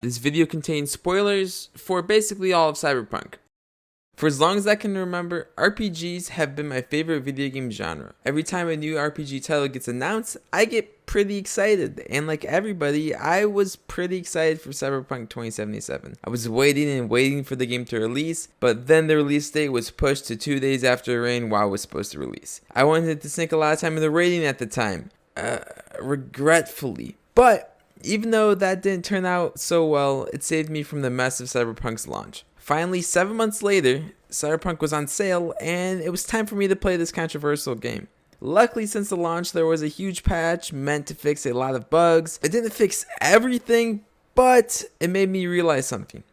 This video contains spoilers for basically all of Cyberpunk. For as long as I can remember, RPGs have been my favorite video game genre. Every time a new RPG title gets announced, I get pretty excited, and like everybody, I was pretty excited for Cyberpunk 2077. I was waiting and waiting for the game to release, but then the release date was pushed to 2 days after Rain WoW was supposed to release. I wanted to sink a lot of time in the rating at the time, regretfully, but even though that didn't turn out so well, it saved me from the mess of Cyberpunk's launch. Finally, 7 months later, Cyberpunk was on sale, and it was time for me to play this controversial game. Luckily, since the launch, there was a huge patch meant to fix a lot of bugs. It didn't fix everything, but it made me realize something.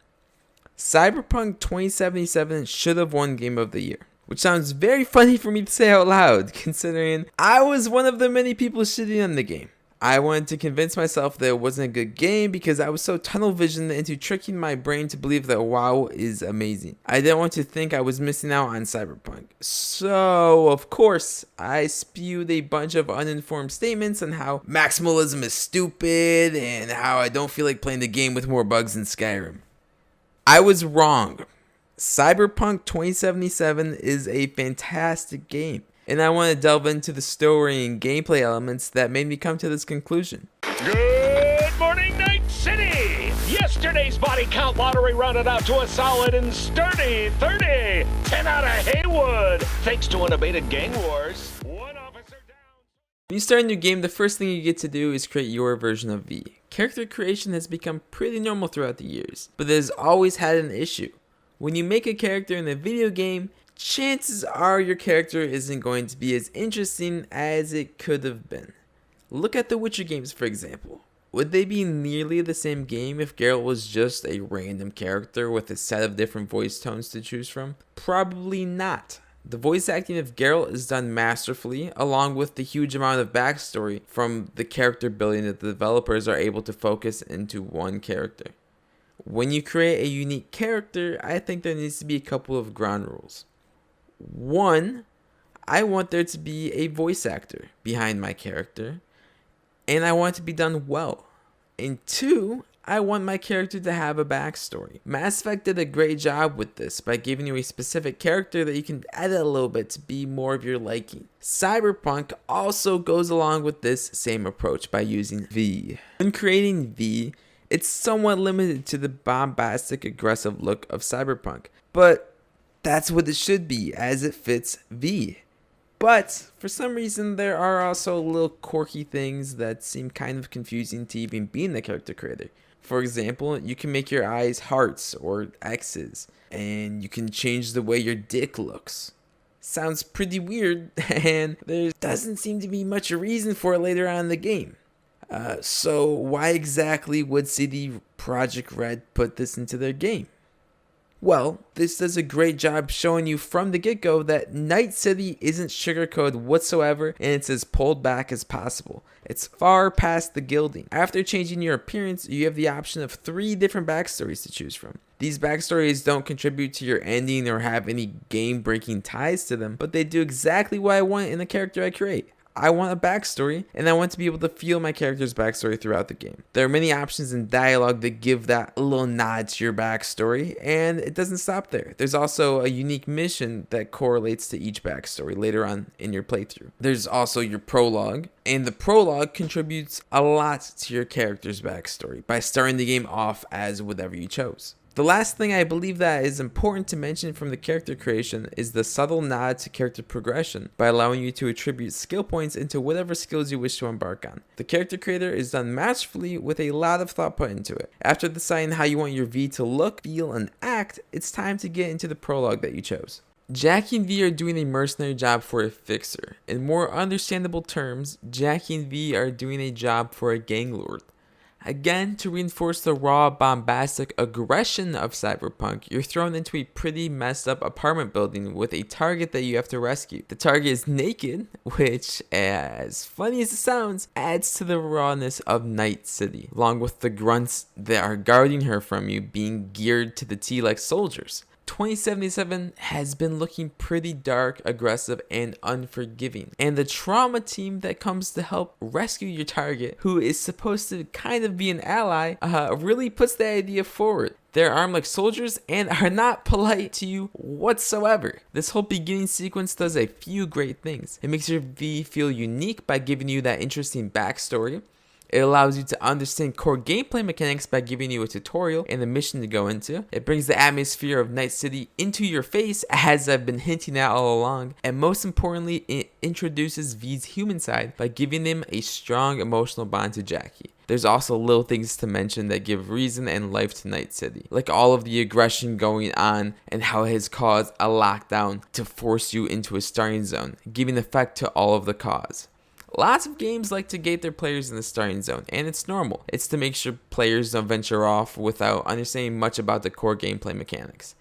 Cyberpunk 2077 should have won Game of the Year, which sounds very funny for me to say out loud, considering I was one of the many people shitting on the game. I wanted to convince myself that it wasn't a good game because I was so tunnel visioned into tricking my brain to believe that WoW is amazing. I didn't want to think I was missing out on Cyberpunk. So, of course, I spewed a bunch of uninformed statements on how maximalism is stupid and how I don't feel like playing the game with more bugs than Skyrim. I was wrong. Cyberpunk 2077 is a fantastic game, and I want to delve into the story and gameplay elements that made me come to this conclusion. Good morning, Night City! Yesterday's body count lottery rounded out to a solid and sturdy 30. 10 out of Haywood, thanks to unabated gang wars. One officer down. When you start a new game, the first thing you get to do is create your version of V. Character creation has become pretty normal throughout the years, but it has always had an issue. When you make a character in a video game, chances are your character isn't going to be as interesting as it could have been. Look at the Witcher games, for example. Would they be nearly the same game if Geralt was just a random character with a set of different voice tones to choose from? Probably not. The voice acting of Geralt is done masterfully, along with the huge amount of backstory from the character building that the developers are able to focus into one character. When you create a unique character, I think there needs to be a couple of ground rules. 1, I want there to be a voice actor behind my character, and I want it to be done well. And 2, I want my character to have a backstory. Mass Effect did a great job with this by giving you a specific character that you can edit a little bit to be more of your liking. Cyberpunk also goes along with this same approach by using V. When creating V, it's somewhat limited to the bombastic, aggressive look of Cyberpunk, but that's what it should be, as it fits V. But for some reason, there are also little quirky things that seem kind of confusing to even be in the character creator. For example, you can make your eyes hearts or X's, and you can change the way your dick looks. Sounds pretty weird, and there doesn't seem to be much reason for it later on in the game. So why exactly would CD Projekt Red put this into their game? Well, this does a great job showing you from the get-go that Night City isn't sugarcoated whatsoever, and it's as pulled back as possible. It's far past the gilding. After changing your appearance, you have the option of 3 different backstories to choose from. These backstories don't contribute to your ending or have any game-breaking ties to them, but they do exactly what I want in the character I create. I want a backstory, and I want to be able to feel my character's backstory throughout the game. There are many options in dialogue that give that little nod to your backstory, and it doesn't stop there. There's also a unique mission that correlates to each backstory later on in your playthrough. There's also your prologue, and the prologue contributes a lot to your character's backstory by starting the game off as whatever you chose. The last thing I believe that is important to mention from the character creation is the subtle nod to character progression by allowing you to attribute skill points into whatever skills you wish to embark on. The character creator is done masterfully with a lot of thought put into it. After deciding how you want your V to look, feel, and act, it's time to get into the prologue that you chose. Jackie and V are doing a mercenary job for a fixer. In more understandable terms, Jackie and V are doing a job for a gang lord. Again, to reinforce the raw, bombastic aggression of Cyberpunk, you're thrown into a pretty messed up apartment building with a target that you have to rescue. The target is naked, which, as funny as it sounds, adds to the rawness of Night City, along with the grunts that are guarding her from you being geared to the T like soldiers. 2077 has been looking pretty dark, aggressive, and unforgiving. And the trauma team that comes to help rescue your target, who is supposed to kind of be an ally, really puts the idea forward. They're armed like soldiers and are not polite to you whatsoever. This whole beginning sequence does a few great things. It makes your V feel unique by giving you that interesting backstory. It allows you to understand core gameplay mechanics by giving you a tutorial and a mission to go into. It brings the atmosphere of Night City into your face, as I've been hinting at all along. And most importantly, it introduces V's human side by giving him a strong emotional bond to Jackie. There's also little things to mention that give reason and life to Night City, like all of the aggression going on and how it has caused a lockdown to force you into a starting zone, giving effect to all of the cause. Lots of games like to gate their players in the starting zone, and it's normal. It's to make sure players don't venture off without understanding much about the core gameplay mechanics.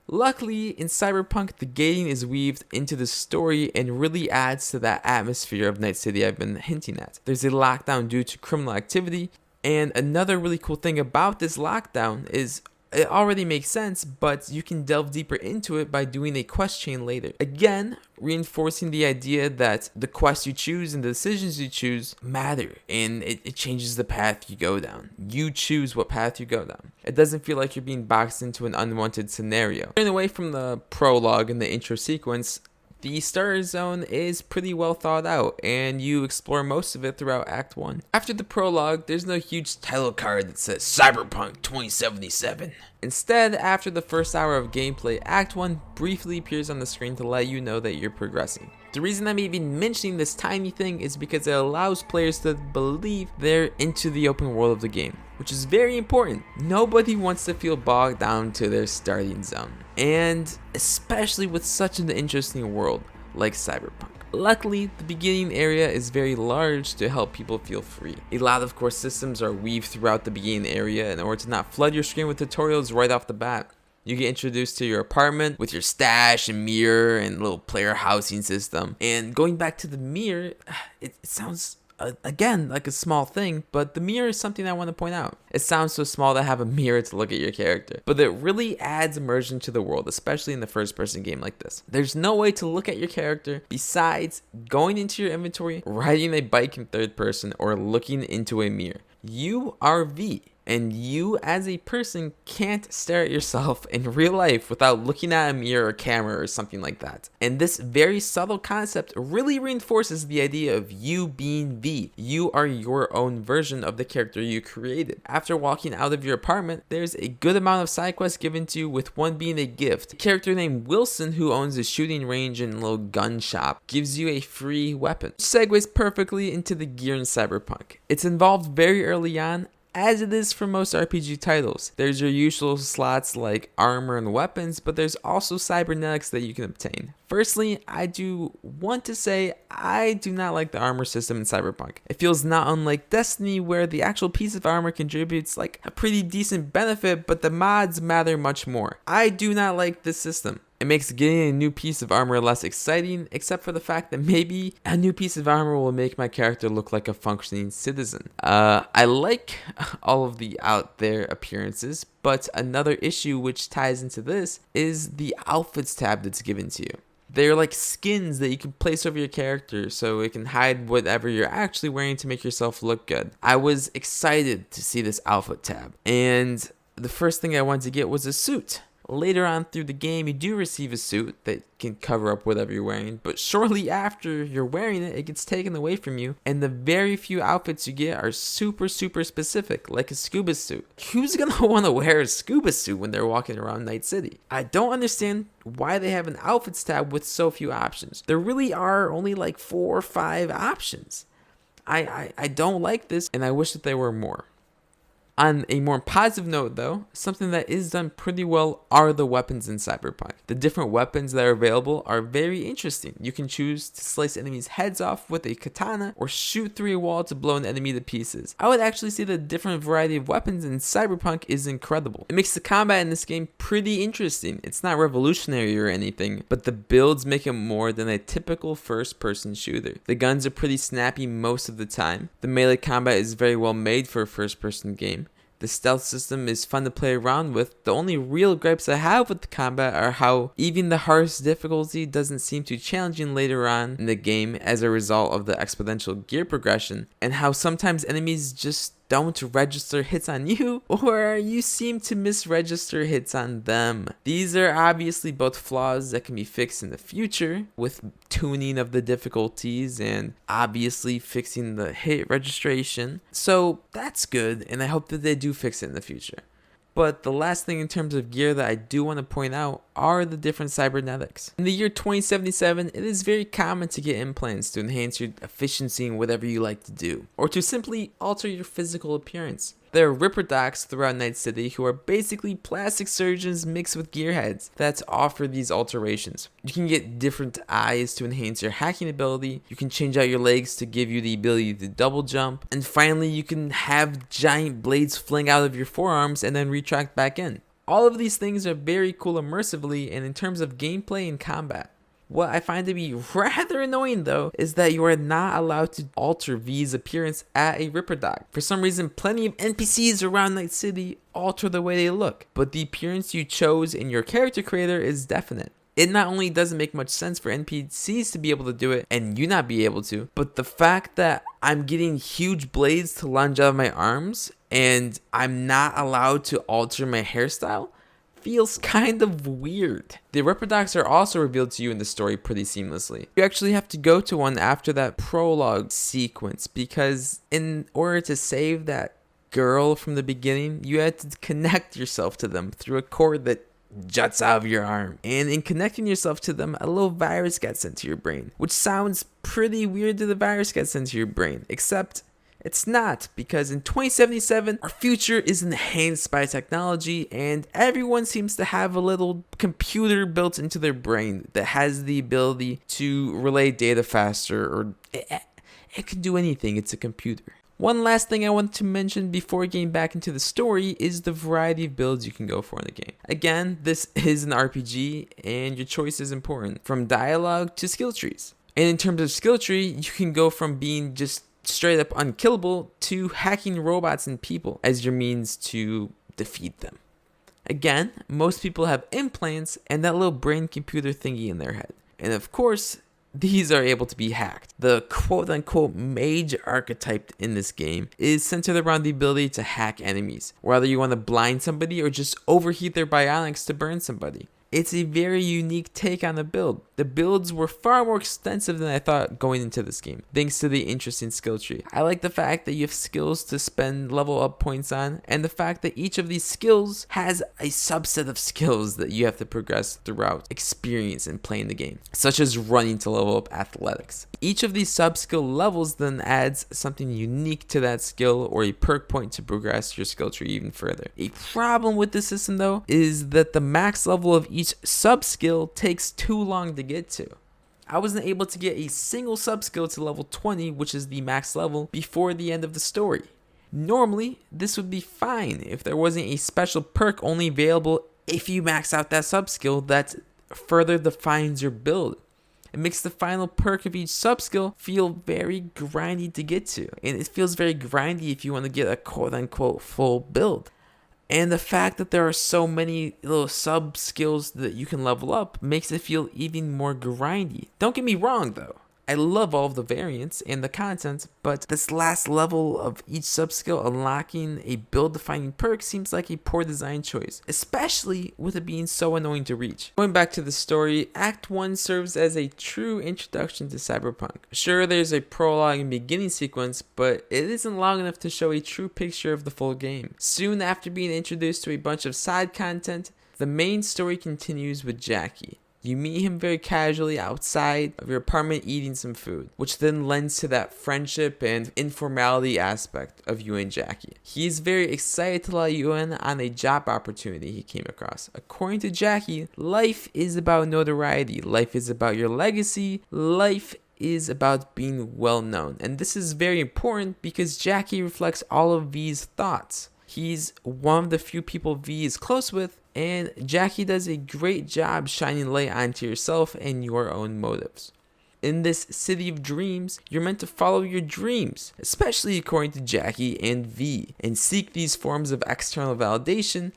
Luckily, in Cyberpunk, the gating is weaved into the story and really adds to that atmosphere of Night City I've been hinting at. There's a lockdown due to criminal activity, and another really cool thing about this lockdown is it already makes sense, but you can delve deeper into it by doing a quest chain later. Again, reinforcing the idea that the quests you choose and the decisions you choose matter, and it changes the path you go down. You choose what path you go down. It doesn't feel like you're being boxed into an unwanted scenario. Turning away from the prologue and the intro sequence, the starter zone is pretty well thought out, and you explore most of it throughout Act 1. After the prologue, there's no huge title card that says Cyberpunk 2077. Instead, after the first hour of gameplay, Act 1 briefly appears on the screen to let you know that you're progressing. The reason I'm even mentioning this tiny thing is because it allows players to believe they're into the open world of the game, which is very important. Nobody wants to feel bogged down to their starting zone, and especially with such an interesting world like Cyberpunk. Luckily, the beginning area is very large to help people feel free. A lot of core systems are weaved throughout the beginning area in order to not flood your screen with tutorials right off the bat. You get introduced to your apartment with your stash and mirror and little player housing system. And going back to the mirror, it sounds again like a small thing, but the mirror is something I want to point out. It sounds so small to have a mirror to look at your character, but it really adds immersion to the world, especially in the first person game like this. There's no way to look at your character besides going into your inventory, riding a bike in third person, or looking into a mirror. You are V, and you as a person can't stare at yourself in real life without looking at a mirror or camera or something like that. And this very subtle concept really reinforces the idea of you being V. You are your own version of the character you created. After walking out of your apartment, there's a good amount of side quests given to you, with one being a gift. A character named Wilson, who owns a shooting range and little gun shop, gives you a free weapon. Segues perfectly into the gear in Cyberpunk. It's involved very early on, as it is for most RPG titles. There's your usual slots like armor and weapons, but there's also cybernetics that you can obtain. Firstly, I do want to say I do not like the armor system in Cyberpunk. It feels not unlike Destiny, where the actual piece of armor contributes like a pretty decent benefit, but the mods matter much more. I do not like this system. It makes getting a new piece of armor less exciting, except for the fact that maybe a new piece of armor will make my character look like a functioning citizen. I like all of the out there appearances, but another issue which ties into this is the outfits tab that's given to you. They're like skins that you can place over your character so it can hide whatever you're actually wearing to make yourself look good. I was excited to see this outfit tab, and the first thing I wanted to get was a suit. Later on through the game, you do receive a suit that can cover up whatever you're wearing, but shortly after you're wearing it, it gets taken away from you, and the very few outfits you get are super specific, like a scuba suit. Who's gonna want to wear a scuba suit when they're walking around Night City? I don't understand why they have an outfits tab with so few options. There really are only like 4 or 5 options. I don't like this, and I wish that there were more. On a more positive note though, something that is done pretty well are the weapons in Cyberpunk. The different weapons that are available are very interesting. You can choose to slice enemies' heads off with a katana or shoot through a wall to blow an enemy to pieces. I would actually say the different variety of weapons in Cyberpunk is incredible. It makes the combat in this game pretty interesting. It's not revolutionary or anything, but the builds make it more than a typical first-person shooter. The guns are pretty snappy most of the time. The melee combat is very well made for a first-person game. The The stealth system is fun to play around with. The only real gripes I have with the combat are how even the hardest difficulty doesn't seem too challenging later on in the game as a result of the exponential gear progression, and how sometimes enemies just don't register hits on you, or you seem to misregister hits on them. These are obviously both flaws that can be fixed in the future with tuning of the difficulties and obviously fixing the hit registration. So that's good, and I hope that they do fix it in the future. But the last thing in terms of gear that I do want to point out are the different cybernetics. In the year 2077, it is very common to get implants to enhance your efficiency in whatever you like to do, or to simply alter your physical appearance. There are Ripper docs throughout Night City who are basically plastic surgeons mixed with gearheads that offer these alterations. You can get different eyes to enhance your hacking ability, you can change out your legs to give you the ability to double jump, and finally you can have giant blades fling out of your forearms and then retract back in. All of these things are very cool immersively and in terms of gameplay and combat. What I find to be rather annoying though is that you are not allowed to alter V's appearance at a Ripper doc. For some reason, plenty of NPCs around Night City alter the way they look, but the appearance you chose in your character creator is definite. It not only doesn't make much sense for NPCs to be able to do it and you not be able to, but the fact that I'm getting huge blades to lunge out of my arms and I'm not allowed to alter my hairstyle feels kind of weird. The Ripper docs are also revealed to you in the story pretty seamlessly. You actually have to go to one after that prologue sequence because in order to save that girl from the beginning, you had to connect yourself to them through a cord that juts out of your arm. And in connecting yourself to them, a little virus got sent to your brain, which sounds pretty weird that the virus got sent to your brain, except it's not, because in 2077, our future is enhanced by technology and everyone seems to have a little computer built into their brain that has the ability to relay data faster, or it can do anything. It's a computer. One last thing I want to mention before getting back into the story is the variety of builds you can go for in the game. Again, this is an RPG and your choice is important, from dialogue to skill trees. And in terms of skill tree, you can go from being just straight up unkillable to hacking robots and people as your means to defeat them. Again, most people have implants and that little brain computer thingy in their head. And of course, these are able to be hacked. The quote-unquote mage archetype in this game is centered around the ability to hack enemies, whether you want to blind somebody or just overheat their bionics to burn somebody. It's a very unique take on the build. The builds were far more extensive than I thought going into this game, thanks to the interesting skill tree. I like the fact that you have skills to spend level up points on, and the fact that each of these skills has a subset of skills that you have to progress throughout experience in playing the game, such as running to level up athletics. Each of these sub-skill levels then adds something unique to that skill or a perk point to progress your skill tree even further. A problem with this system though is that the max level of each sub-skill takes too long to get to. I wasn't able to get a single sub-skill to level 20, which is the max level, before the end of the story. Normally, this would be fine if there wasn't a special perk only available if you max out that sub-skill that further defines your build. It makes the final perk of each sub-skill feel very grindy to get to, and it feels very grindy if you want to get a quote-unquote full build. And the fact that there are so many little sub-skills that you can level up makes it feel even more grindy. Don't get me wrong though, I love all of the variants and the content, but this last level of each sub-skill unlocking a build-defining perk seems like a poor design choice, especially with it being so annoying to reach. Going back to the story, Act 1 serves as a true introduction to Cyberpunk. Sure, there's a prologue and beginning sequence, but it isn't long enough to show a true picture of the full game. Soon after being introduced to a bunch of side content, the main story continues with Jackie. You meet him very casually outside of your apartment eating some food, which then lends to that friendship and informality aspect of you and Jackie. He's very excited to let you in on a job opportunity he came across. According to Jackie, life is about notoriety, life is about your legacy, life is about being well known. And this is very important because Jackie reflects all of V's thoughts. He's one of the few people V is close with, and Jackie does a great job shining light onto yourself and your own motives. In this city of dreams, you're meant to follow your dreams, especially according to Jackie and V, and seek these forms of external validation.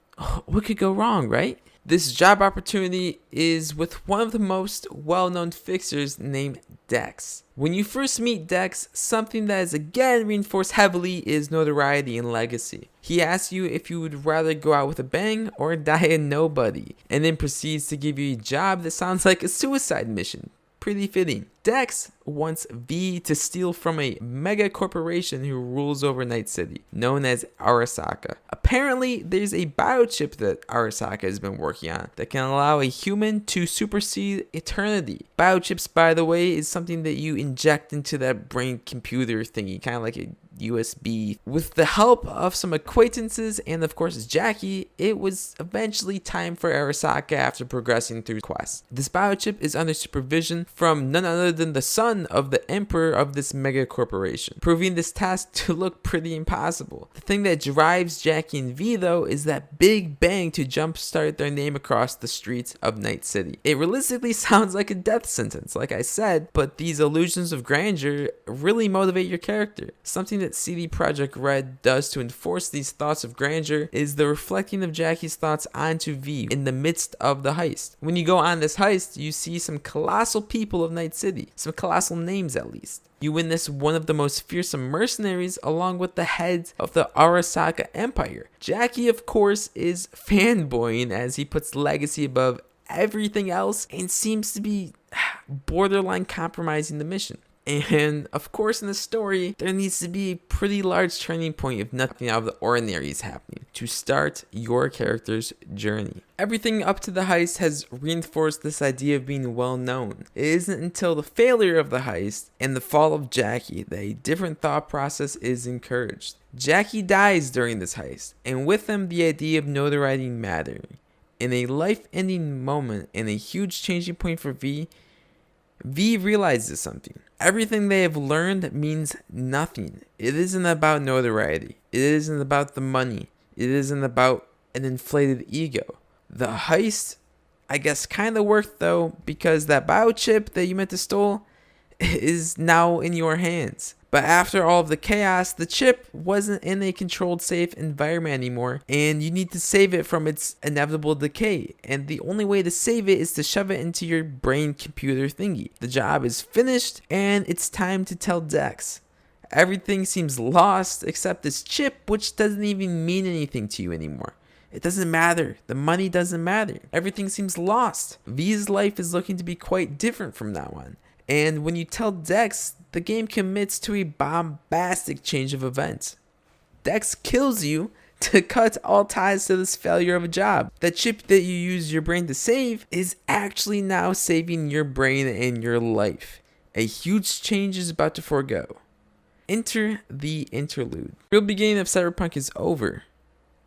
What could go wrong, right? This job opportunity is with one of the most well-known fixers named Dex. When you first meet Dex, something that is again reinforced heavily is notoriety and legacy. He asks you if you would rather go out with a bang or die a nobody, and then proceeds to give you a job that sounds like a suicide mission. Pretty fitting. Dex wants V to steal from a mega corporation who rules over Night City, known as Arasaka. Apparently, there's a biochip that Arasaka has been working on that can allow a human to supersede eternity. Biochips, by the way, is something that you inject into that brain computer thingy, kind of like a USB. With the help of some acquaintances and of course Jackie, it was eventually time for Arasaka after progressing through quests. This biochip is under supervision from none other than the son of the emperor of this mega corporation, proving this task to look pretty impossible. The thing that drives Jackie and V though is that big bang to jumpstart their name across the streets of Night City. It realistically sounds like a death sentence, like I said, but these illusions of grandeur really motivate your character. Something that CD Projekt Red does to enforce these thoughts of grandeur is the reflecting of Jackie's thoughts onto V in the midst of the heist. When you go on this heist, you see some colossal people of Night City, some colossal names at least. You witness one of the most fearsome mercenaries along with the heads of the Arasaka Empire. Jackie, of course, is fanboying as he puts legacy above everything else and seems to be borderline compromising the mission. And of course in the story, there needs to be a pretty large turning point if nothing out of the ordinary is happening to start your character's journey. Everything up to the heist has reinforced this idea of being well known. It isn't until the failure of the heist and the fall of Jackie that a different thought process is encouraged. Jackie dies during this heist, and with him the idea of notoriety mattering. In a life-ending moment and a huge changing point for V realizes something. Everything they have learned means nothing. It isn't about notoriety. It isn't about the money. It isn't about an inflated ego. The heist, I guess, kind of worked though, because that biochip that you meant to steal is now in your hands. But after all of the chaos, the chip wasn't in a controlled, safe environment anymore, and you need to save it from its inevitable decay. And the only way to save it is to shove it into your brain computer thingy. The job is finished, and it's time to tell Dex. Everything seems lost except this chip, which doesn't even mean anything to you anymore. It doesn't matter. The money doesn't matter. Everything seems lost. V's life is looking to be quite different from now on. And when you tell Dex, the game commits to a bombastic change of events. Dex kills you to cut all ties to this failure of a job. The chip that you use your brain to save is actually now saving your brain and your life. A huge change is about to forego. Enter the interlude. The real beginning of Cyberpunk is over.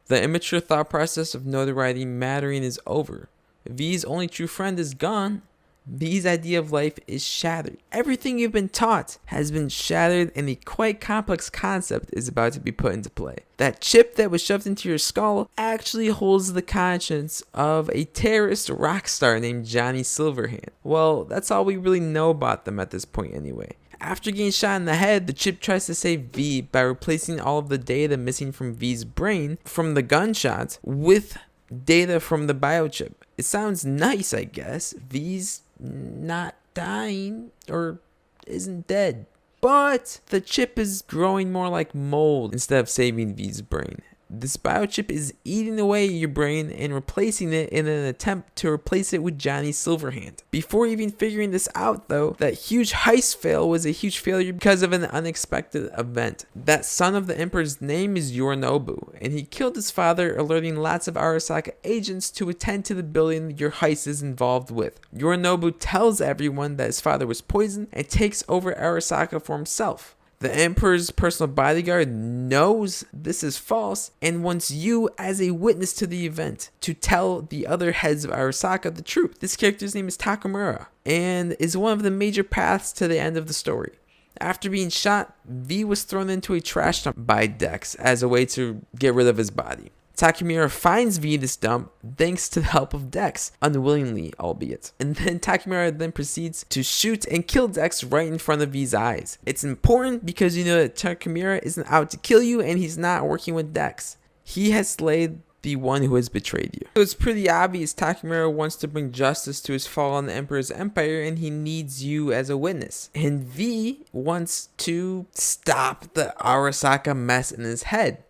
The immature thought process of notoriety mattering is over. V's only true friend is gone. V's idea of life is shattered. Everything you've been taught has been shattered, and a quite complex concept is about to be put into play. That chip that was shoved into your skull actually holds the conscience of a terrorist rock star named Johnny Silverhand. Well, that's all we really know about them at this point anyway. After getting shot in the head, the chip tries to save V by replacing all of the data missing from V's brain from the gunshots with data from the biochip. It sounds nice, I guess. V's not dying or isn't dead. But the chip is growing more like mold instead of saving V's brain. This biochip is eating away your brain and replacing it in an attempt to replace it with Johnny Silverhand. Before even figuring this out though, that huge heist fail was a huge failure because of an unexpected event. That son of the Emperor's name is Yorinobu, and he killed his father, alerting lots of Arasaka agents to attend to the building your heist is involved with. Yorinobu tells everyone that his father was poisoned and takes over Arasaka for himself. The Emperor's personal bodyguard knows this is false and wants you as a witness to the event to tell the other heads of Arasaka the truth. This character's name is Takamura and is one of the major paths to the end of the story. After being shot, V was thrown into a trash dump by Dex as a way to get rid of his body. Takemura finds V this dump thanks to the help of Dex, unwillingly albeit. And then Takemura then proceeds to shoot and kill Dex right in front of V's eyes. It's important because you know that Takemura isn't out to kill you and he's not working with Dex. He has slayed the one who has betrayed you. So it's pretty obvious Takemura wants to bring justice to his fallen emperor's empire and he needs you as a witness. And V wants to stop the Arasaka mess in his head.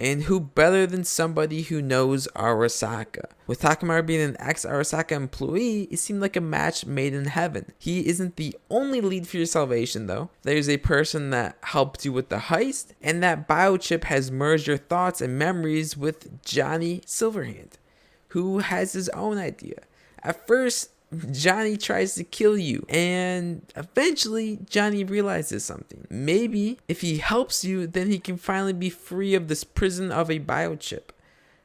And who better than somebody who knows Arasaka? With Takemura being an ex-Arasaka employee, it seemed like a match made in heaven. He isn't the only lead for your salvation though. There's a person that helped you with the heist, and that biochip has merged your thoughts and memories with Johnny Silverhand, who has his own idea. At first, Johnny tries to kill you, and eventually Johnny realizes something. Maybe if he helps you, then he can finally be free of this prison of a biochip.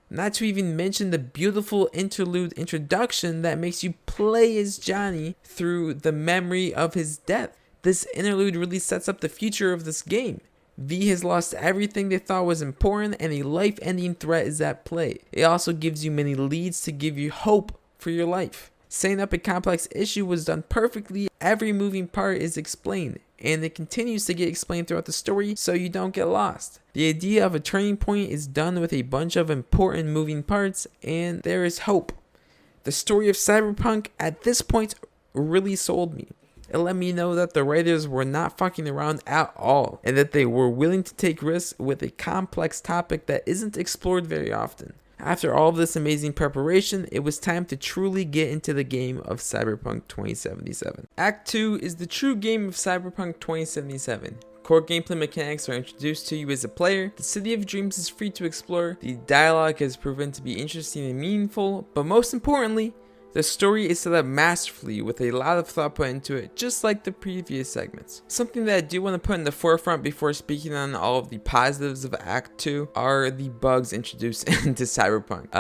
Not to even mention the beautiful interlude introduction that makes you play as Johnny through the memory of his death. This interlude really sets up the future of this game. V has lost everything they thought was important, and a life-ending threat is at play. It also gives you many leads to give you hope for your life. Setting up a complex issue was done perfectly. Every moving part is explained, and it continues to get explained throughout the story so you don't get lost. The idea of a turning point is done with a bunch of important moving parts, and there is hope. The story of Cyberpunk at this point really sold me. It let me know that the writers were not fucking around at all, and that they were willing to take risks with a complex topic that isn't explored very often. After all of this amazing preparation, it was time to truly get into the game of Cyberpunk 2077. Act 2 is the true game of Cyberpunk 2077. Core gameplay mechanics are introduced to you as a player, the City of Dreams is free to explore, the dialogue has proven to be interesting and meaningful, but most importantly, the story is set up masterfully with a lot of thought put into it, just like the previous segments. Something that I do want to put in the forefront before speaking on all of the positives of Act 2 are the bugs introduced into Cyberpunk.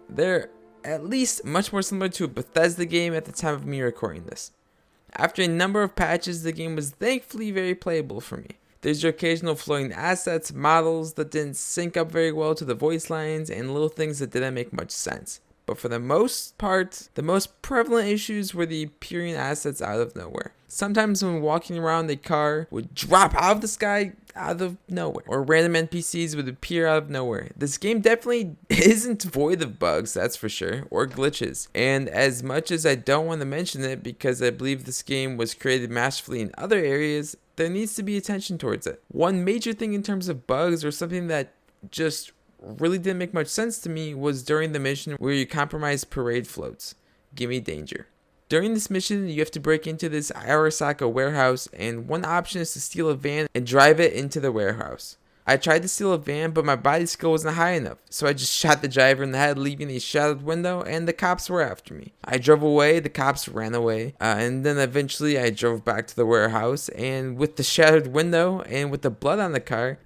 They're at least much more similar to a Bethesda game at the time of me recording this. After a number of patches, the game was thankfully very playable for me. There's your occasional floating assets, models that didn't sync up very well to the voice lines, and little things that didn't make much sense. But for the most part, the most prevalent issues were the appearing assets out of nowhere. Sometimes when walking around, a car would drop out of the sky out of nowhere, or random NPCs would appear out of nowhere. This game definitely isn't void of bugs, that's for sure, or glitches. And as much as I don't want to mention it because I believe this game was created masterfully in other areas, there needs to be attention towards it. One major thing in terms of bugs, or something that just really didn't make much sense to me, was during the mission where you compromise parade floats. Gimme danger. During this mission, you have to break into this Arasaka warehouse, and one option is to steal a van and drive it into the warehouse. I tried to steal a van, but my body skill wasn't high enough, so I just shot the driver in the head, leaving a shattered window, and the cops were after me. I drove away, the cops ran away, and then eventually I drove back to the warehouse, and with the shattered window and with the blood on the car,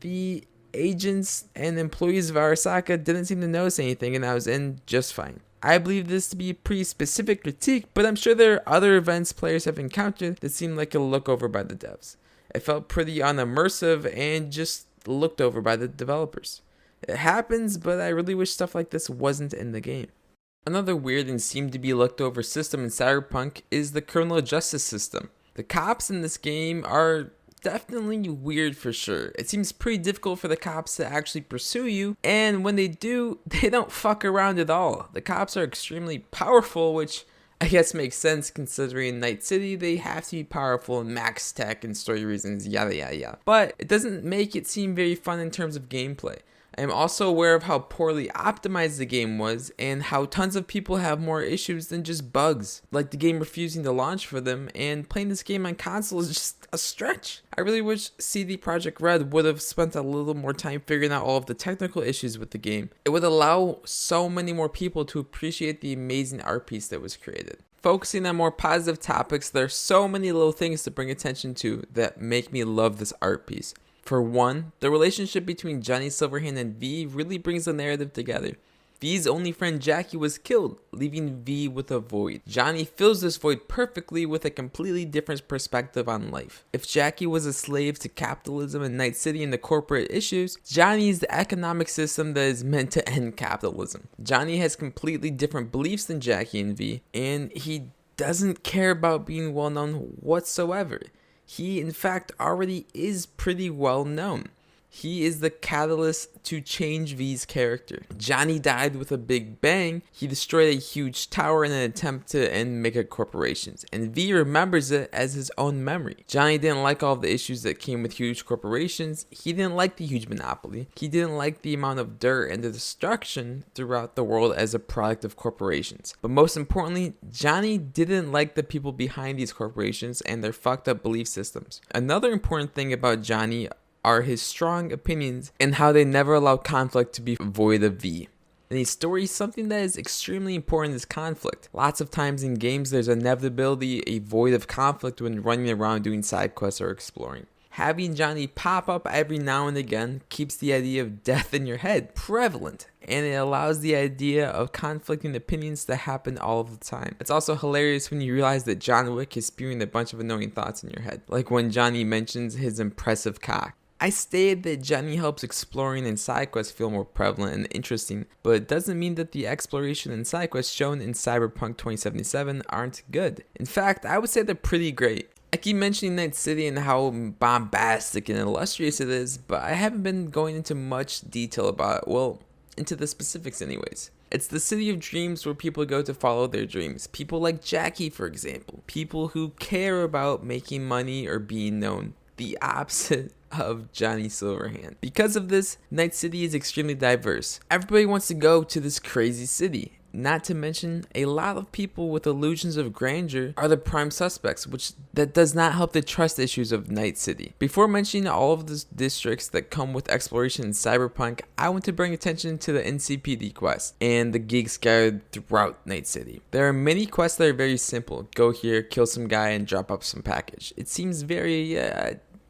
the agents and employees of Arasaka didn't seem to notice anything, and I was in just fine. I believe this to be a pretty specific critique, but I'm sure there are other events players have encountered that seem like a look over by the devs. It felt pretty unimmersive and just looked over by the developers. It happens, but I really wish stuff like this wasn't in the game. Another weird and seemed to be looked over system in Cyberpunk is the criminal justice system. The cops in this game are definitely weird for sure. It seems pretty difficult for the cops to actually pursue you, and when they do, they don't fuck around at all. The cops are extremely powerful, which I guess makes sense considering in Night City they have to be powerful and max tech and story reasons, yada yada yada. But it doesn't make it seem very fun in terms of gameplay. I am also aware of how poorly optimized the game was and how tons of people have more issues than just bugs, like the game refusing to launch for them, and playing this game on console is just a stretch. I really wish CD Projekt Red would have spent a little more time figuring out all of the technical issues with the game. It would allow so many more people to appreciate the amazing art piece that was created. Focusing on more positive topics, there are so many little things to bring attention to that make me love this art piece. For one, the relationship between Johnny Silverhand and V really brings the narrative together. V's only friend Jackie was killed, leaving V with a void. Johnny fills this void perfectly with a completely different perspective on life. If Jackie was a slave to capitalism and Night City and the corporate issues, Johnny is the economic system that is meant to end capitalism. Johnny has completely different beliefs than Jackie and V, and he doesn't care about being well known whatsoever. He, in fact, already is pretty well known. He is the catalyst to change V's character. Johnny died with a big bang. He destroyed a huge tower in an attempt to end mega corporations, and V remembers it as his own memory. Johnny didn't like all the issues that came with huge corporations. He didn't like the huge monopoly. He didn't like the amount of dirt and the destruction throughout the world as a product of corporations. But most importantly, Johnny didn't like the people behind these corporations and their fucked up belief systems. Another important thing about Johnny are his strong opinions and how they never allow conflict to be void of V. In these stories, something that is extremely important is conflict. Lots of times in games, there's inevitability a void of conflict when running around doing side quests or exploring. Having Johnny pop up every now and again keeps the idea of death in your head prevalent, and it allows the idea of conflicting opinions to happen all of the time. It's also hilarious when you realize that John Wick is spewing a bunch of annoying thoughts in your head, like when Johnny mentions his impressive cock. I stated that Johnny helps exploring and side quests feel more prevalent and interesting, but it doesn't mean that the exploration and side quests shown in Cyberpunk 2077 aren't good. In fact, I would say they're pretty great. I keep mentioning Night City and how bombastic and illustrious it is, but I haven't been going into much detail about it, well, into the specifics anyways. It's the city of dreams where people go to follow their dreams. People like Jackie, for example. People who care about making money or being known. The opposite of Johnny Silverhand. Because of this, Night City is extremely diverse. Everybody wants to go to this crazy city. Not to mention, a lot of people with illusions of grandeur are the prime suspects, which that does not help the trust issues of Night City. Before mentioning all of the districts that come with exploration in Cyberpunk, I want to bring attention to the NCPD quests and the gigs scattered throughout Night City. There are many quests that are very simple. Go here, kill some guy, and drop up some package. It seems very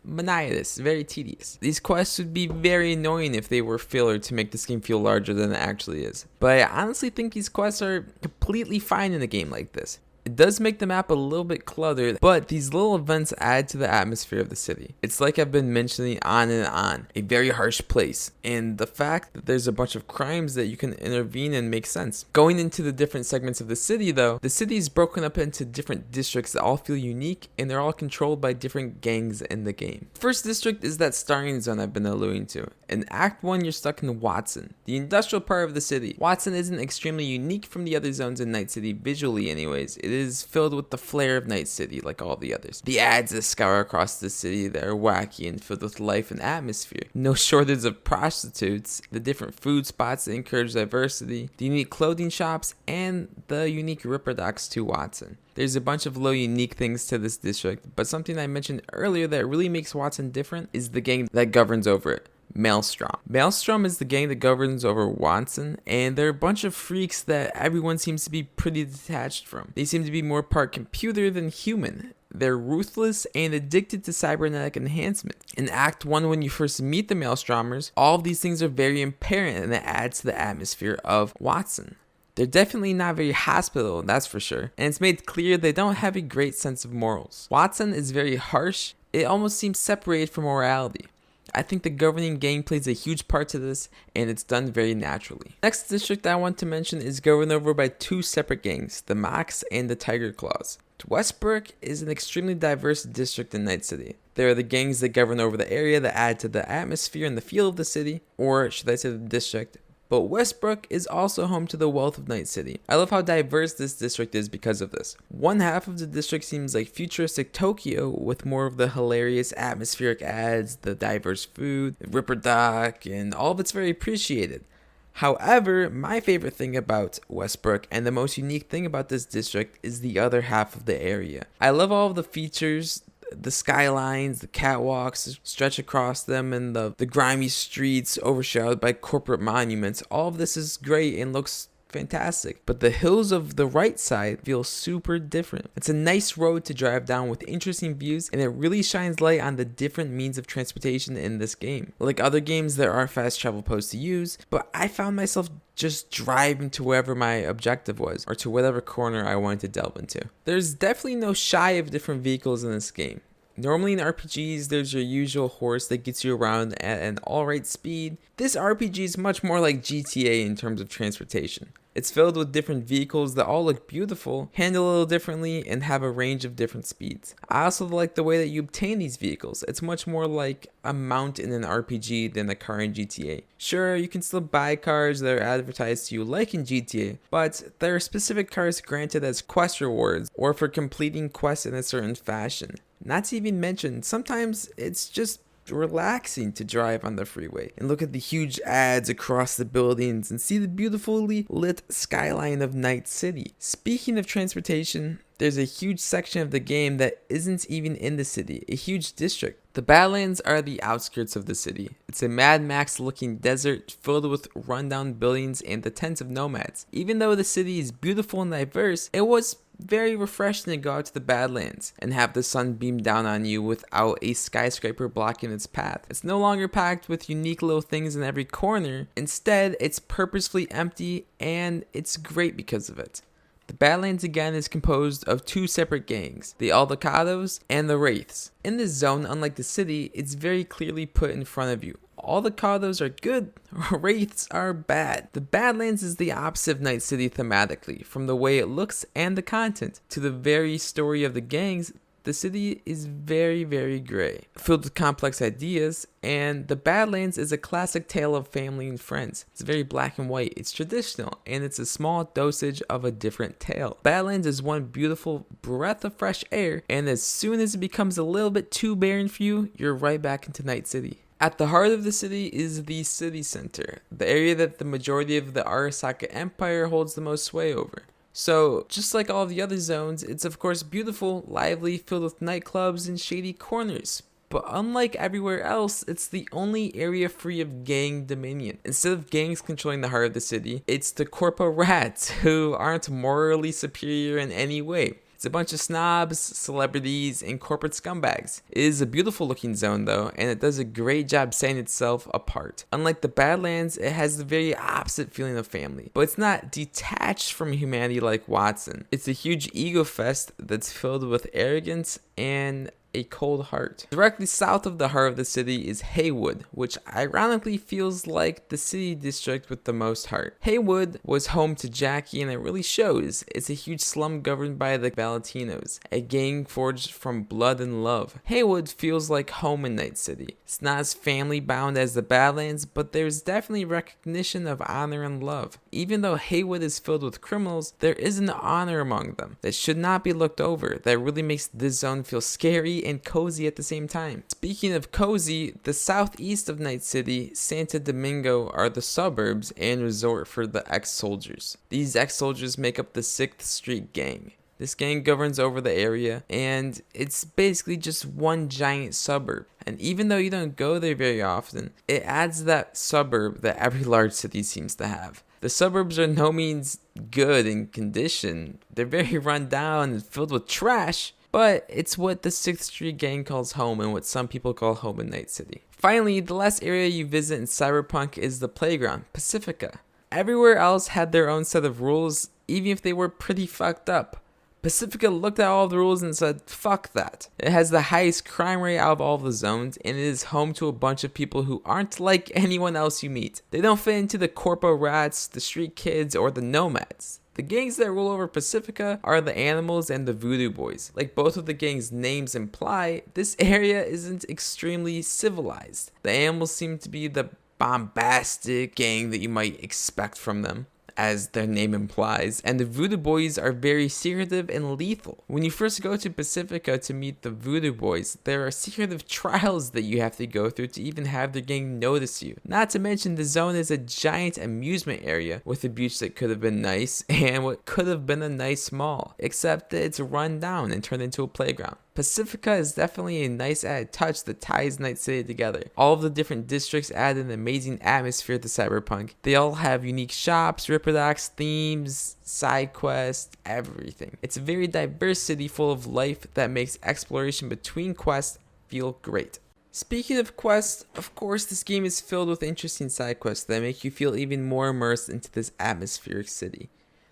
monotonous, very tedious. These quests would be very annoying if they were filler to make this game feel larger than it actually is. But I honestly think these quests are completely fine in a game like this. It does make the map a little bit cluttered, but these little events add to the atmosphere of the city. It's like I've been mentioning on and on, a very harsh place, and the fact that there's a bunch of crimes that you can intervene in makes sense. Going into the different segments of the city though, the city is broken up into different districts that all feel unique, and they're all controlled by different gangs in the game. First district is that starting zone I've been alluding to. In Act 1, you're stuck in Watson, the industrial part of the city. Watson isn't extremely unique from the other zones in Night City visually anyways. It is filled with the flair of Night City like all the others. The ads that scour across the city that are wacky and filled with life and atmosphere. No shortage of prostitutes, the different food spots that encourage diversity, the unique clothing shops, and the unique Ripper docks to Watson. There's a bunch of little unique things to this district, but something I mentioned earlier that really makes Watson different is the gang that governs over it. Maelstrom. Maelstrom is the gang that governs over Watson, and they're a bunch of freaks that everyone seems to be pretty detached from. They seem to be more part computer than human. They're ruthless and addicted to cybernetic enhancement. In Act 1, when you first meet the Maelstromers, all of these things are very apparent, and it adds to the atmosphere of Watson. They're definitely not very hospitable, that's for sure, and it's made clear they don't have a great sense of morals. Watson is very harsh. It almost seems separated from morality. I think the governing gang plays a huge part to this, and it's done very naturally. Next district I want to mention is governed over by two separate gangs, the Mox and the Tiger Claws. Westbrook is an extremely diverse district in Night City. There are the gangs that govern over the area that add to the atmosphere and the feel of the city, or should I say the district. But Westbrook is also home to the wealth of Night City. I love how diverse this district is because of this. One half of the district seems like futuristic Tokyo with more of the hilarious atmospheric ads, the diverse food, the Ripper Dock, and all of it's very appreciated. However, my favorite thing about Westbrook and the most unique thing about this district is the other half of the area. I love all of the features, the skylines, the catwalks stretch across them, and the grimy streets overshadowed by corporate monuments. All of this is great and looks fantastic, but the hills of the right side feel super different. It's a nice road to drive down with interesting views, and it really shines light on the different means of transportation in this game. Like other games, there are fast travel posts to use, but I found myself just driving to wherever my objective was, or to whatever corner I wanted to delve into. There's definitely no shy of different vehicles in this game. Normally in RPGs, there's your usual horse that gets you around at an alright speed. This RPG is much more like GTA in terms of transportation. It's filled with different vehicles that all look beautiful, handle a little differently, and have a range of different speeds. I also like the way that you obtain these vehicles. It's much more like a mount in an RPG than a car in GTA. Sure, you can still buy cars that are advertised to you like in GTA, but there are specific cars granted as quest rewards or for completing quests in a certain fashion. Not to even mention, sometimes it's just relaxing to drive on the freeway and look at the huge ads across the buildings and see the beautifully lit skyline of Night City. Speaking of transportation, there's a huge section of the game that isn't even in the city, a huge district. The Badlands are the outskirts of the city. It's a Mad Max looking desert filled with rundown buildings and the tents of nomads. Even though the city is beautiful and diverse, it was very refreshing to go out to the Badlands and have the sun beam down on you without a skyscraper blocking its path. It's no longer packed with unique little things in every corner. Instead, it's purposefully empty, and it's great because of it. The Badlands again is composed of two separate gangs, the Aldecados and the Wraiths. In this zone, unlike the city, it's very clearly put in front of you. Aldecados are good, Wraiths are bad. The Badlands is the opposite of Night City thematically, from the way it looks and the content. To the very story of the gangs, the city is very, very gray, filled with complex ideas, and the Badlands is a classic tale of family and friends. It's very black and white, it's traditional, and it's a small dosage of a different tale. Badlands is one beautiful breath of fresh air, and as soon as it becomes a little bit too barren for you, you're right back into Night City. At the heart of the city is the city center, the area that the majority of the Arasaka Empire holds the most sway over. So, just like all the other zones, it's of course beautiful, lively, filled with nightclubs and shady corners. But unlike everywhere else, it's the only area free of gang dominion. Instead of gangs controlling the heart of the city, it's the corpo rats who aren't morally superior in any way. It's a bunch of snobs, celebrities, and corporate scumbags. It is a beautiful looking zone though, and it does a great job setting itself apart. Unlike the Badlands, it has the very opposite feeling of family, but it's not detached from humanity like Watson. It's a huge ego fest that's filled with arrogance and a cold heart. Directly south of the heart of the city is Haywood, which ironically feels like the city district with the most heart. Haywood was home to Jackie, and it really shows. It's a huge slum governed by the Valentinos, a gang forged from blood and love. Haywood feels like home in Night City. It's not as family bound as the Badlands, but there's definitely recognition of honor and love. Even though Haywood is filled with criminals, there is an honor among them that should not be looked over, that really makes this zone feel scary and cozy at the same time. Speaking of cozy, the southeast of Night City, Santo Domingo, are the suburbs and resort for the ex-soldiers. These ex-soldiers make up the 6th Street Gang. This gang governs over the area, and it's basically just one giant suburb. And even though you don't go there very often, it adds that suburb that every large city seems to have. The suburbs are no means good in condition. They're very run down and filled with trash, but it's what the 6th Street Gang calls home and what some people call home in Night City. Finally, the last area you visit in Cyberpunk is the playground, Pacifica. Everywhere else had their own set of rules, even if they were pretty fucked up. Pacifica looked at all the rules and said, fuck that. It has the highest crime rate out of all the zones, and it is home to a bunch of people who aren't like anyone else you meet. They don't fit into the corpo rats, the street kids, or the nomads. The gangs that rule over Pacifica are the Animals and the Voodoo Boys. Like both of the gangs' names imply, this area isn't extremely civilized. The Animals seem to be the bombastic gang that you might expect from them, as their name implies, and the Voodoo Boys are very secretive and lethal. When you first go to Pacifica to meet the Voodoo Boys, there are secretive trials that you have to go through to even have their gang notice you. Not to mention the zone is a giant amusement area with a beach that could have been nice and what could have been a nice mall, except that it's run down and turned into a playground. Pacifica is definitely a nice added touch that ties Night City together. All of the different districts add an amazing atmosphere to Cyberpunk. They all have unique shops, ripperdocs, themes, side quests, everything. It's a very diverse city full of life that makes exploration between quests feel great. Speaking of quests, of course this game is filled with interesting side quests that make you feel even more immersed into this atmospheric city.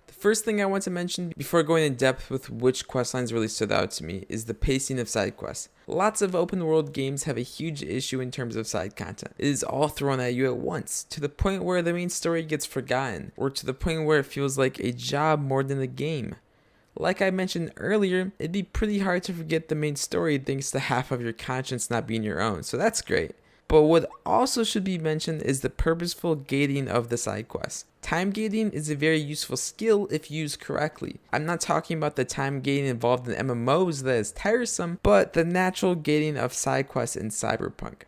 The first thing I want to mention before going in depth with which questlines really stood out to me is the pacing of side quests. Lots of open world games have a huge issue in terms of side content. It is all thrown at you at once, to the point where the main story gets forgotten, or to the point where it feels like a job more than a game. Like I mentioned earlier, it'd be pretty hard to forget the main story thanks to half of your conscience not being your own, so that's great. But what also should be mentioned is the purposeful gating of the side quests. Time gating is a very useful skill if used correctly. I'm not talking about the time gating involved in MMOs that is tiresome, but the natural gating of side quests in Cyberpunk.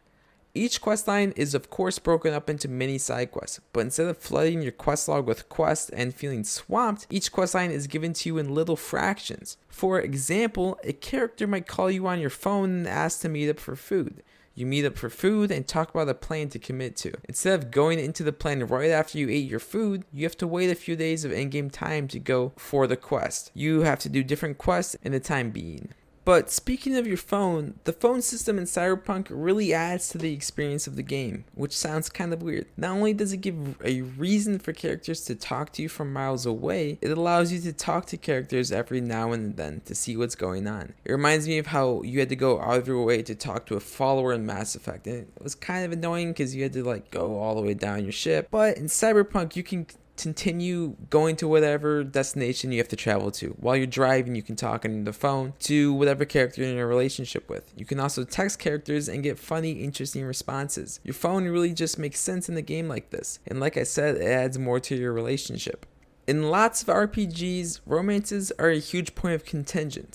Each questline is of course broken up into many side quests, but instead of flooding your quest log with quests and feeling swamped, each questline is given to you in little fractions. For example, a character might call you on your phone and ask to meet up for food. You meet up for food and talk about a plan to commit to. Instead of going into the plan right after you ate your food, you have to wait a few days of in-game time to go for the quest. You have to do different quests in the time being. But speaking of your phone, the phone system in Cyberpunk really adds to the experience of the game, which sounds kind of weird. Not only does it give a reason for characters to talk to you from miles away, it allows you to talk to characters every now and then to see what's going on. It reminds me of how you had to go out of your way to talk to a follower in Mass Effect, and it was kind of annoying because you had to go all the way down your ship. But in Cyberpunk, you can continue going to whatever destination you have to travel to. While you're driving, you can talk on the phone to whatever character you're in a relationship with. You can also text characters and get funny, interesting responses. Your phone really just makes sense in a game like this. And like I said, it adds more to your relationship. In lots of RPGs, romances are a huge point of contention.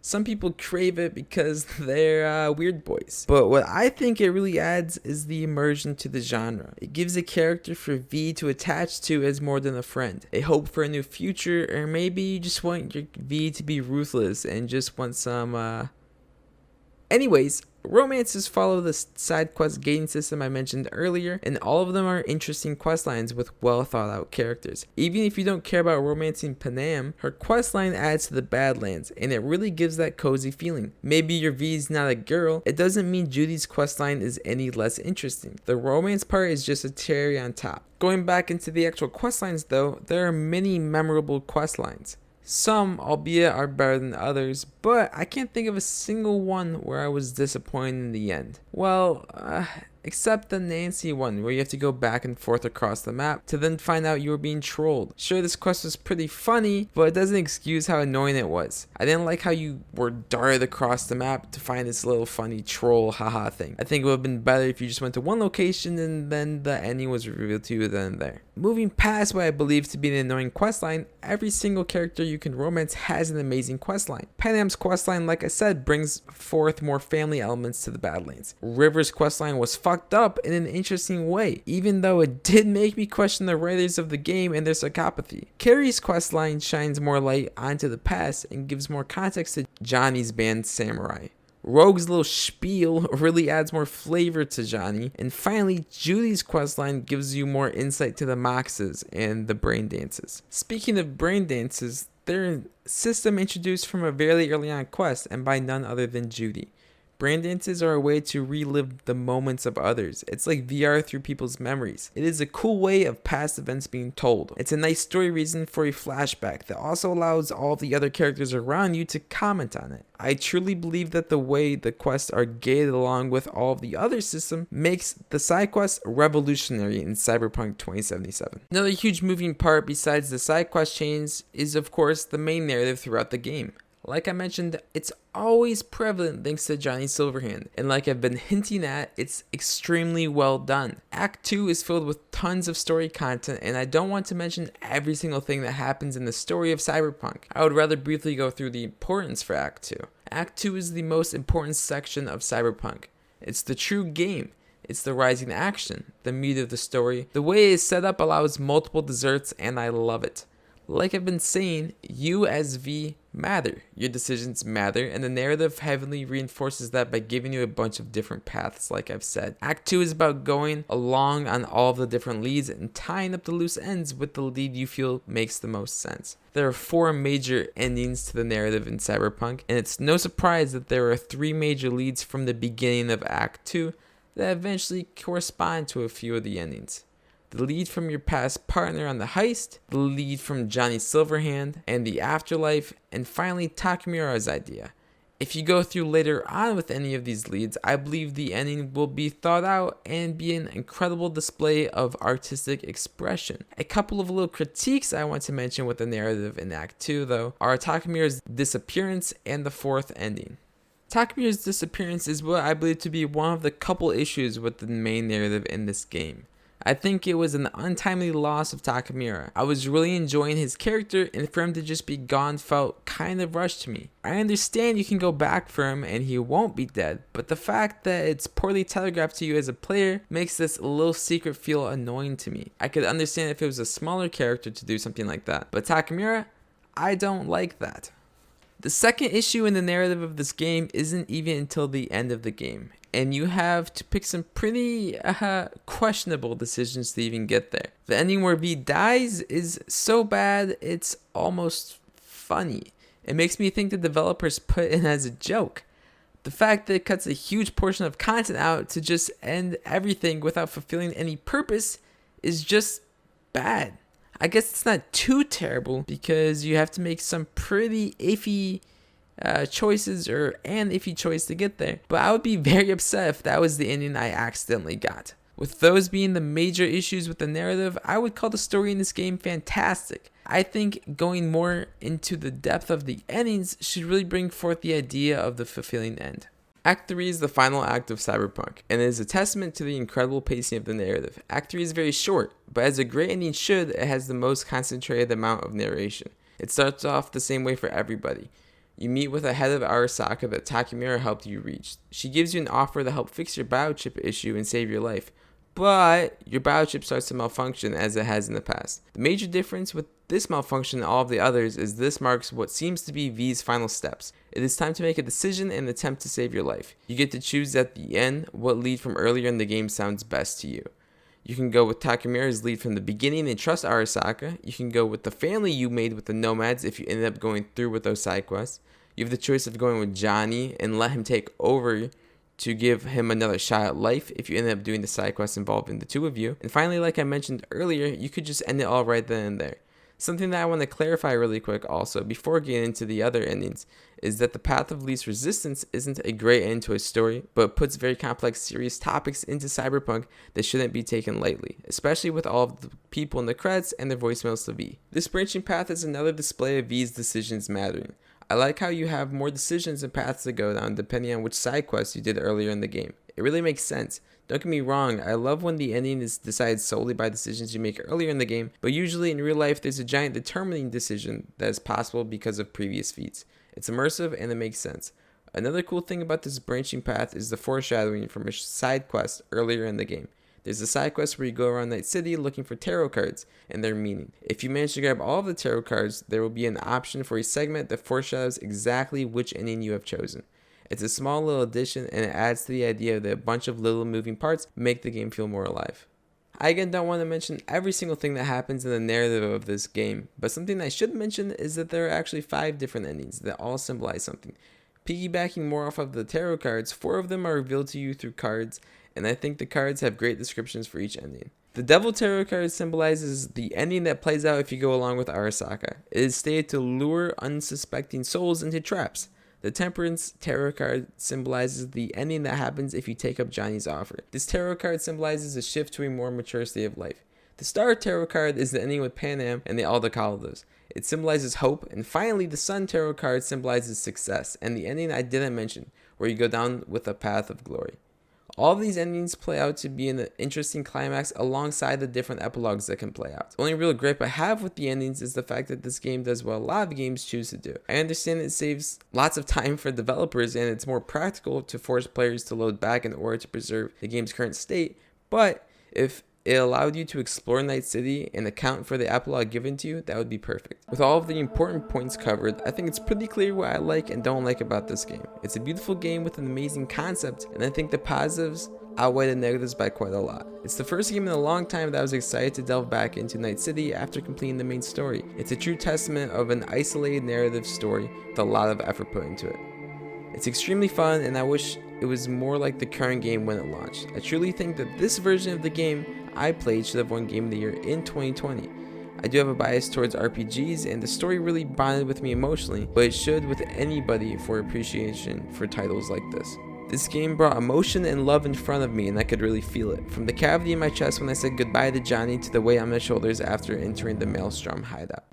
Some people crave it because they're weird boys. But what I think it really adds is the immersion to the genre. It gives a character for V to attach to as more than a friend. A hope for a new future, or maybe you just want your V to be ruthless and just want some Anyways, romances follow the side quest gating system I mentioned earlier, and all of them are interesting questlines with well thought out characters. Even if you don't care about romancing Panam, her questline adds to the Badlands, and it really gives that cozy feeling. Maybe your V's not a girl, it doesn't mean Judy's questline is any less interesting. The romance part is just a cherry on top. Going back into the actual questlines though, there are many memorable questlines. Some, albeit, are better than others, but I can't think of a single one where I was disappointed in the end. Well, except the Nancy one, where you have to go back and forth across the map to then find out you were being trolled. Sure, this quest was pretty funny, but it doesn't excuse how annoying it was. I didn't like how you were darted across the map to find this little funny troll haha thing. I think it would have been better if you just went to one location and then the ending was revealed to you then and there. Moving past what I believe to be an annoying questline, every single character you can romance has an amazing questline. Panam's questline, like I said, brings forth more family elements to the Badlands. River's questline was fucked up in an interesting way, even though it did make me question the writers of the game and their psychopathy. Carrie's questline shines more light onto the past and gives more context to Johnny's band Samurai. Rogue's little spiel really adds more flavor to Johnny. And finally, Judy's questline gives you more insight to the Moxes and the brain dances. Speaking of brain dances, they're a system introduced from a very early on quest and by none other than Judy. Brain dances are a way to relive the moments of others. It's like VR through people's memories. It is a cool way of past events being told. It's a nice story reason for a flashback that also allows all the other characters around you to comment on it. I truly believe that the way the quests are gated along with all of the other system makes the side quests revolutionary in Cyberpunk 2077. Another huge moving part besides the side quest chains is of course the main narrative throughout the game. Like I mentioned, it's always prevalent thanks to Johnny Silverhand, and like I've been hinting at, it's extremely well done. Act 2 is filled with tons of story content, and I don't want to mention every single thing that happens in the story of Cyberpunk. I would rather briefly go through the importance for Act 2. Act 2 is the most important section of Cyberpunk. It's the true game. It's the rising action, the meat of the story. The way it is set up allows multiple desserts, and I love it. Like I've been saying, you as V matter. Your decisions matter, and the narrative heavily reinforces that by giving you a bunch of different paths, like I've said. Act 2 is about going along on all of the different leads and tying up the loose ends with the lead you feel makes the most sense. There are 4 major endings to the narrative in Cyberpunk, and it's no surprise that there are 3 major leads from the beginning of Act 2 that eventually correspond to a few of the endings. The lead from your past partner on the heist, the lead from Johnny Silverhand and the afterlife, and finally Takemura's idea. If you go through later on with any of these leads, I believe the ending will be thought out and be an incredible display of artistic expression. A couple of little critiques I want to mention with the narrative in Act 2 though are Takemura's disappearance and the 4th ending. Takemura's disappearance is what I believe to be one of the couple issues with the main narrative in this game. I think it was an untimely loss of Takemura. I was really enjoying his character, and for him to just be gone felt kind of rushed to me. I understand you can go back for him and he won't be dead, but the fact that it's poorly telegraphed to you as a player makes this little secret feel annoying to me. I could understand if it was a smaller character to do something like that, but Takemura, I don't like that. The second issue in the narrative of this game isn't even until the end of the game, and you have to pick some pretty questionable decisions to even get there. The ending where V dies is so bad it's almost funny. It makes me think the developers put it in as a joke. The fact that it cuts a huge portion of content out to just end everything without fulfilling any purpose is just bad. I guess it's not too terrible because you have to make some pretty iffy choices or an iffy choice to get there. But I would be very upset if that was the ending I accidentally got. With those being the major issues with the narrative, I would call the story in this game fantastic. I think going more into the depth of the endings should really bring forth the idea of the fulfilling end. Act 3 is the final act of Cyberpunk, and it is a testament to the incredible pacing of the narrative. Act 3 is very short, but as a great ending should, it has the most concentrated amount of narration. It starts off the same way for everybody. You meet with a head of Arasaka that Takemura helped you reach. She gives you an offer to help fix your biochip issue and save your life, but your biochip starts to malfunction as it has in the past. The major difference with this malfunction and all of the others is this marks what seems to be V's final steps. It is time to make a decision and attempt to save your life. You get to choose at the end what lead from earlier in the game sounds best to you. You can go with Takemura's lead from the beginning and trust Arasaka. You can go with the family you made with the nomads if you ended up going through with those side quests. You have the choice of going with Johnny and let him take over to give him another shot at life if you end up doing the side quests involving the two of you. And finally, like I mentioned earlier, you could just end it all right then and there. Something that I want to clarify really quick also before getting into the other endings is that the path of least resistance isn't a great end to a story, but puts very complex, serious topics into Cyberpunk that shouldn't be taken lightly, especially with all of the people in the credits and their voicemails to V. This branching path is another display of V's decisions mattering. I like how you have more decisions and paths to go down depending on which side quests you did earlier in the game. It really makes sense. Don't get me wrong, I love when the ending is decided solely by decisions you make earlier in the game, but usually in real life there's a giant determining decision that is possible because of previous feats. It's immersive and it makes sense. Another cool thing about this branching path is the foreshadowing from a side quest earlier in the game. There's a side quest where you go around Night City looking for tarot cards and their meaning. If you manage to grab all of the tarot cards, there will be an option for a segment that foreshadows exactly which ending you have chosen. It's a small little addition and it adds to the idea that a bunch of little moving parts make the game feel more alive. I again don't want to mention every single thing that happens in the narrative of this game, but something I should mention is that there are actually 5 different endings that all symbolize something. Piggybacking more off of the tarot cards, 4 of them are revealed to you through cards, and I think the cards have great descriptions for each ending. The Devil Tarot card symbolizes the ending that plays out if you go along with Arasaka. It is stated to lure unsuspecting souls into traps. The Temperance Tarot card symbolizes the ending that happens if you take up Johnny's offer. This tarot card symbolizes a shift to a more mature state of life. The Star Tarot card is the ending with Panam and the Aldecaldos. It symbolizes hope. And finally, the Sun Tarot card symbolizes success and the ending I didn't mention, where you go down with a path of glory. All of these endings play out to be an interesting climax alongside the different epilogues that can play out. The only real gripe I have with the endings is the fact that this game does what a lot of games choose to do. I understand it saves lots of time for developers and it's more practical to force players to load back in order to preserve the game's current state, but if it allowed you to explore Night City and account for the epilogue given to you, that would be perfect. With all of the important points covered, I think it's pretty clear what I like and don't like about this game. It's a beautiful game with an amazing concept, and I think the positives outweigh the negatives by quite a lot. It's the first game in a long time that I was excited to delve back into Night City after completing the main story. It's a true testament of an isolated narrative story with a lot of effort put into it. It's extremely fun, and I wish it was more like the current game when it launched. I truly think that this version of the game I played should have won Game of the Year in 2020. I do have a bias towards RPGs, and the story really bonded with me emotionally, but it should with anybody for appreciation for titles like this. This game brought emotion and love in front of me, and I could really feel it. From the cavity in my chest when I said goodbye to Johnny to the weight on my shoulders after entering the Maelstrom hideout.